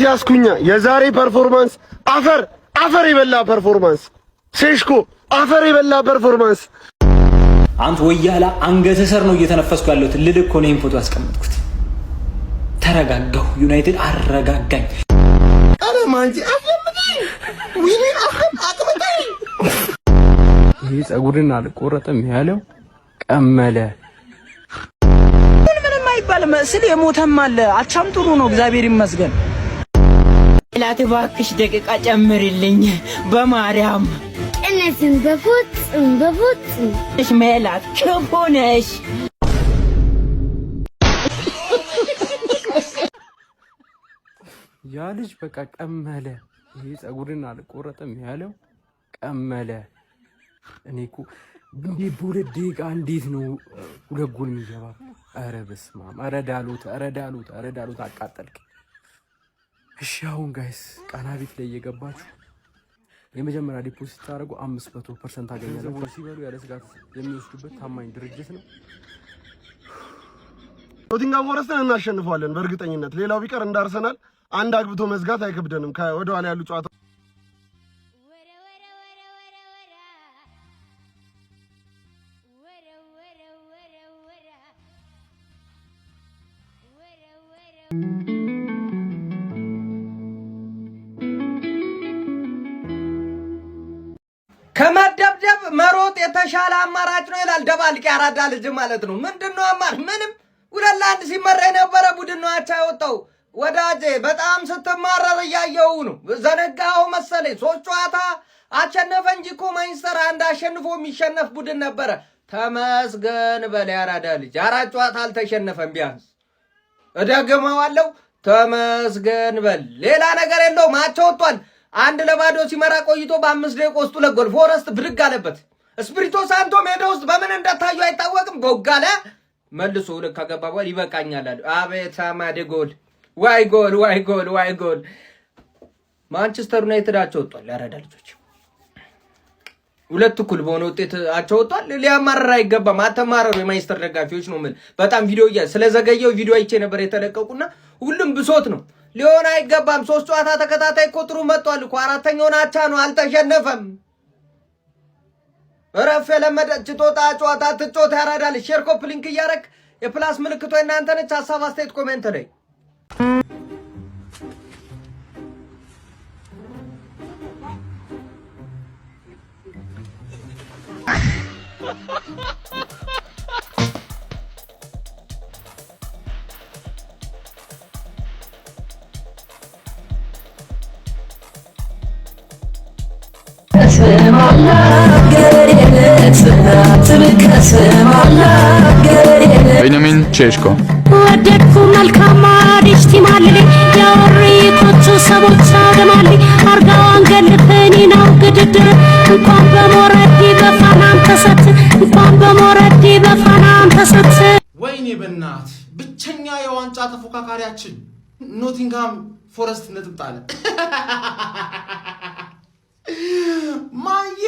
ያስኩኛ የዛሬ ፐርፎርማንስ አፈር የበላ ፐርፎርማንስ ሴሽኮ አፈር የበላ ፐርፎርማንስ። አንተ ወያላ አንገተ ሰር ነው እየተነፈስኩ ያለሁት ልልክ እኮ ነው ይሄን ፎቶ ያስቀመጥኩት። ተረጋጋሁ። ዩናይትድ አረጋጋኝ። አረ ማንጂ አፈምኝ ዊኒ አቅምጠኝ። ይሄ ጸጉርን አልቆረጠም ያለው ቀመለ። ምንም አይባልም ስለ የሞተም አለ። አቻም ጥሩ ነው እግዚአብሔር ይመስገን። ላቴ ባክሽ ደቂቃ ጨምርልኝ በማርያም እነዚህን በፉት እሽ ሜላት ክፉ ነሽ። ያ ልጅ በቃ ቀመለ። ይሄ ጸጉርን አልቆረጠም ያለው ቀመለ። እኔ እኮ እንዴ በሁለት ደቂቃ እንዴት ነው ሁለት ጎል የሚገባ? ኧረ በስመ አብ! ኧረ ዳሉት አቃጠልክ። እሺ አሁን ጋይስ ቃና ቤት ላይ እየገባችሁ የመጀመሪያ ዲፖዚት ታደርጉ 500% ታገኛላችሁ። ሲበሉ ያለ ስጋት የሚወስዱበት ታማኝ ድርጅት ነው። ኖቲንግሃም ፎረስትን እናሸንፈዋለን በእርግጠኝነት። ሌላው ቢቀር እንዳርሰናል አንድ አግብቶ መዝጋት አይከብደንም። ወደ ኋላ ያሉ ጨዋታ ከመደብደብ መሮጥ የተሻለ አማራጭ ነው ይላል ደባልቄ አራዳ ልጅ ማለት ነው። ምንድነው አማር? ምንም 2-1 ሲመራ የነበረ ቡድን ነው አቻ ያወጣው። ወዳጄ በጣም ስትማረር እያየው ነው። ዘነጋው መሰለኝ 3 ጨዋታ አሸነፈ እንጂ እኮ ማንችስተር አንድ አሸንፎ የሚሸነፍ ቡድን ነበረ። ተመስገን በል አራዳ ልጅ 4 ጨዋታ አልተሸነፈም። ቢያንስ እደግመዋለሁ ተመስገን በል። ሌላ ነገር የለውም። አቻ ወጥቷል። 1-0 ሲመራ ቆይቶ በ5 ደቂቃ ውስጥ 2 ጎል ፎረስት ብድግ አለበት። ስፒሪቶ ሳንቶ ሜዳ ውስጥ በምን እንደታዩ አይታወቅም። ቦጋለ መልሶ ልክ ከገባ በኋላ ይበቃኛል አለ። አቤት አማዴ ጎል! ዋይ ጎል! ማንቸስተር ዩናይትድ አቻ ወጥቷል። ያረዳ ልጆች 2 እኩል በሆነ ውጤት አቻ ወጥቷል። ሊያማርር አይገባም። አተማረሩ የማንቸስተር ደጋፊዎች ነው ምን በጣም ቪዲዮ ስለዘገየው ቪዲዮ አይቼ ነበር የተለቀቁና ሁሉም ብሶት ነው። ሊሆን አይገባም። 3 ጨዋታ ተከታታይ ቁጥሩ መጥቷል እኮ 4ኛውን አቻ ነው አልተሸነፈም። እረፍ የለመደች ጦጣ ጨዋታ ትጮት ያራዳል። ሼር ኮፕ ሊንክ እያረክ የፕላስ ምልክቷ እናንተ ነች። ሐሳብ አስተያየት ኮሜንት ላይ Benjamin Šeško. ወደድኩ መልካም አዲስ ቲማልሊ ያወሪ ኮቹ ሰቦች አገማሊ አርጋዋን ገልፈኒ ነው ግድድር እንኳን በሞረዲ በፋናም ተሰጥ ወይኔ በእናት ብቸኛ የዋንጫ ተፎካካሪያችን ኖቲንግሃም ፎረስት ነጥብ ጣለ። ማዬ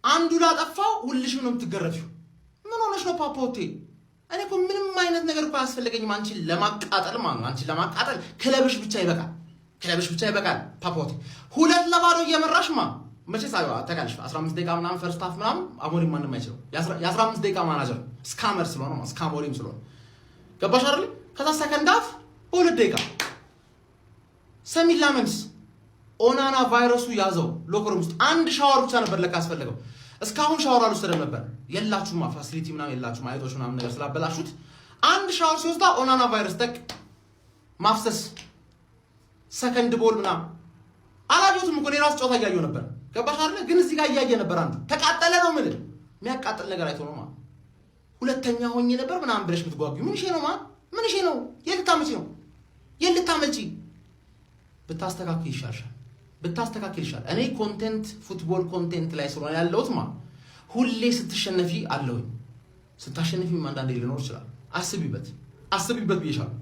አንዱ ላጠፋው ሁልሽም ነው የምትገረፊው። ምን ሆነሽ ነው ፓፖቴ? እኔ እኮ ምንም አይነት ነገር እኮ አያስፈልገኝም አንቺን ለማቃጠል ማለት ነው። አንቺን ለማቃጠል ክለብሽ ብቻ ይበቃል ፓፖቴ። 2-0 እየመራሽ መቼ ሳይዋ ተካልሽ 15 ደቂቃ ምናምን ፈርስት ሃፍ ምናምን አሞሪም ማንንም አይችለው። የ15 ደቂቃ ማናጀር ስካመር ስለሆነ ስካሞሪም ስለሆነ ገባሽ አይደል? ከዛ ሰከንድ ሃፍ በ2 ደቂቃ ሰሚን ላመንስ ኦናና ቫይረሱ ያዘው። ሎከር ውስጥ አንድ ሻወር ብቻ ነበር ለካ አስፈልገው። እስካሁን ሻወር አልወሰደም ነበር። የላችሁማ ፋሲሊቲ ምናምን የላችሁም። አይጦች ምናምን ነገር ስላበላሹት አንድ ሻወር ሲወስዳ ኦናና ቫይረስ ተክ ማፍሰስ ሰከንድ ቦል ምናምን አላጆትም እኮ ራስ ጨዋታ እያየሁ ነበር። ገባሽ አይደል? ግን እዚህ ጋር እያየ ነበር። አንዱ ተቃጠለ ነው ምን የሚያቃጥል ነገር አይቶ ነው ማለት ሁለተኛ ሆኜ ነበር ምናምን ብለሽ ምትጓጉ ምን ሼ ነው ማለት ምን ሼ ነው? የልታመጪ ብታስተካክል ይሻላል። እኔ ኮንቴንት ፉትቦል ኮንቴንት ላይ ስለሆነ ያለሁት ሁሌ ስትሸነፊ አለሁኝ። ስታሸነፊ አንዳንዴ ሊኖር ይችላል። አስቢበት ብዬሻለሁ።